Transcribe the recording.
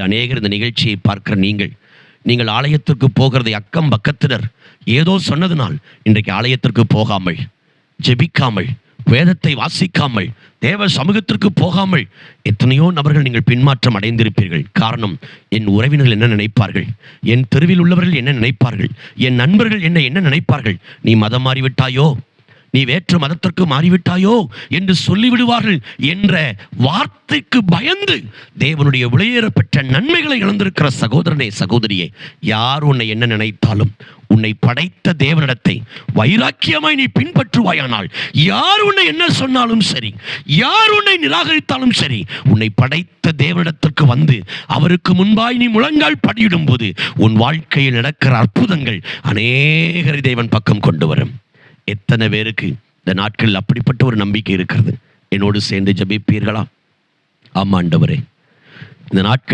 நம்மில் அநேகர் இந்த நிகழ்ச்சியை பார்க்கிற நீங்கள் ஆலயத்திற்கு போகிறதை அக்கம் பக்கத்தினர் ஏதோ சொன்னதுனால் இன்றைக்கு ஆலயத்திற்கு போகாமல், ஜெபிக்காமல், வேதத்தை வாசிக்காமல், தேவ சமூகத்திற்கு போகாமல் எத்தனையோ நபர்கள் நீங்கள் பின்மாற்றம் அடைந்திருப்பீர்கள். காரணம், என் உறவினர்கள் என்ன நினைப்பார்கள், என் தெருவில் உள்ளவர்கள் என்ன நினைப்பார்கள், என் நண்பர்கள் என்ன நினைப்பார்கள், நீ மதம் மாறிவிட்டாயோ, நீ வேற்று மதத்திற்கு மாறிவிட்டாயோ என்று சொல்லிவிடுவார்கள் என்ற வார்த்தைக்கு பயந்து தேவனுடைய விலையேறப்பட்ட நன்மைகளை இழந்திருக்கிற சகோதரனே, சகோதரியே, யார் உன்னை என்ன நினைத்தாலும் உன்னை படைத்த தேவனிடத்தை வைராக்கியமாய் நீ பின்பற்றுவாயானால், யார் உன்னை என்ன சொன்னாலும் சரி, யார் உன்னை நிராகரித்தாலும் சரி, உன்னை படைத்த தேவனிடத்திற்கு வந்து அவருக்கு முன்பாய் நீ முழங்கால் படியிடும் போது உன் வாழ்க்கையில் நடக்கிற அற்புதங்கள் அநேகரை தேவன் பக்கம் கொண்டு வரும். எத்தனை பேருக்கு இந்த நாட்களில் அப்படிப்பட்ட ஒரு நம்பிக்கை இருக்கிறது? என்னோடு சேர்ந்து ஜெபிப்பீர்களா? ஆமாண்டவரே, இந்த நாட்கள்